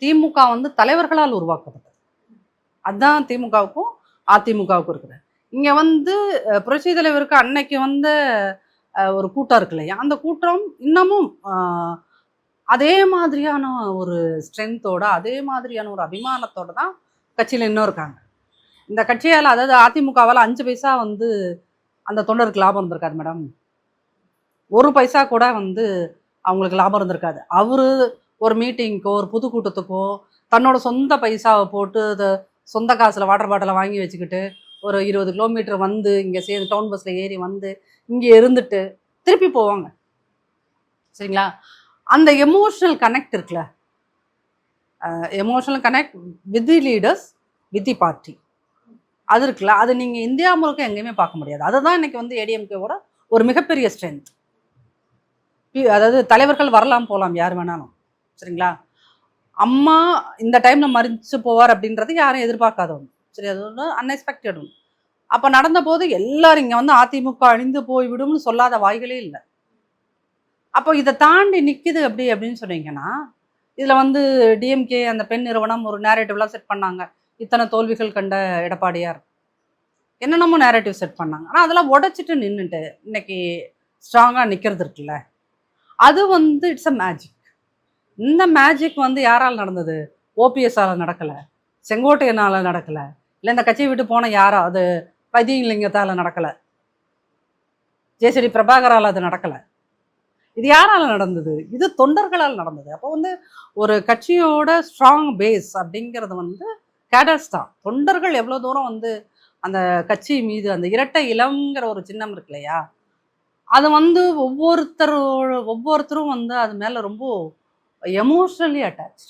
திமுக வந்து தலைவர்களால் உருவாக்கப்பட்டது. அதுதான் திமுகவுக்கும் அதிமுகவுக்கும் இருக்குது. இங்க வந்து புரட்சி தலைவருக்கு அன்னைக்கு வந்து ஒரு கூட்டம் இருக்கு இல்லையா, அந்த கூட்டம் இன்னமும் அதே மாதிரியான ஒரு ஸ்ட்ரென்த்தோட, அதே மாதிரியான ஒரு அபிமானத்தோட தான் கட்சியில் இன்னும் இருக்காங்க. இந்த கட்சியால், அதாவது அதிமுகவால் 5 பைசா வந்து அந்த தொண்டருக்கு லாபம் இருந்திருக்காது மேடம். 1 பைசா கூட வந்து அவங்களுக்கு லாபம் இருந்திருக்காது. அவரு ஒரு மீட்டிங்க்கோ ஒரு பொதுக்கூட்டத்துக்கோ தன்னோட சொந்த பைசாவை போட்டு சொந்த காசுல வாட்டர் பாட்டிலை வாங்கி வச்சுக்கிட்டு ஒரு 20 கிலோமீட்டர் வந்து இங்கே சேர்ந்து டவுன் பஸ்ல ஏறி வந்து இங்கே இருந்துட்டு திருப்பி போவாங்க. சரிங்களா? அந்த எமோஷனல் கனெக்ட் இருக்குல்ல, emotional connect with the leaders, with the party, அது இருக்குல்ல, அது நீங்கள் இந்தியா முழுக்க எங்கேயுமே பார்க்க முடியாது. அதுதான் இன்னைக்கு வந்து ஏடிஎம்கேவோட ஒரு மிகப்பெரிய ஸ்ட்ரென்த். அதாவது தலைவர்கள் வரலாம் போகலாம் யார் வேணாலும், சரிங்களா? அம்மா இந்த டைம்ல மறிச்சு போவார் அப்படின்றது யாரும் எதிர்பார்க்காத ஒன்று. சரி, அது ஒன்று அன்எக்ஸ்பெக்டட் ஒன்று. அப்போ நடந்த போது எல்லாரும் இங்கே வந்து அதிமுக அழிந்து போய்விடும்னு சொல்லாத வாய்களே இல்லை. அப்போ இதை தாண்டி நிற்கிது அப்படின்னு சொன்னீங்கன்னா, இதில் வந்து டிஎம்கே அந்த பெண் நிறுவனம் ஒரு நேரேட்டிவ்லாம் செட் பண்ணாங்க. இத்தனை தோல்விகள் கண்ட எடப்பாடியார் என்னென்னமோ நேரேட்டிவ் செட் பண்ணாங்க. ஆனால் அதெல்லாம் உடைச்சிட்டு நின்றுட்டு இன்னைக்கு ஸ்ட்ராங்காக நிற்கிறது இருக்குல்ல, அது வந்து இட்ஸ் அ மேஜிக். இந்த மேஜிக் வந்து யாரால் நடந்தது? ஓபிஎஸ்ஸால் நடக்கலை, செங்கோட்டையனால் நடக்கலை, இல்லை இந்த கட்சியை விட்டு போன யாரோ அது வைத்தியலிங்கத்தால் நடக்கலை, ஜேசிடி பிரபாகரால் அது நடக்கலை. இது யாரால் நடந்தது? இது தொண்டர்களால் நடந்தது. அப்போ வந்து ஒரு கட்சியோட ஸ்ட்ராங் பேஸ் அப்படிங்கிறது வந்து கேடர்ஸ் தான். தொண்டர்கள் எவ்வளோ தூரம் வந்து அந்த கட்சி மீது அந்த இரட்டை இளம்ங்கிற ஒரு சின்னம் இருக்கு இல்லையா, அது வந்து ஒவ்வொருத்தரும் வந்து அது மேலே ரொம்ப எமோஷ்னலி அட்டாச்.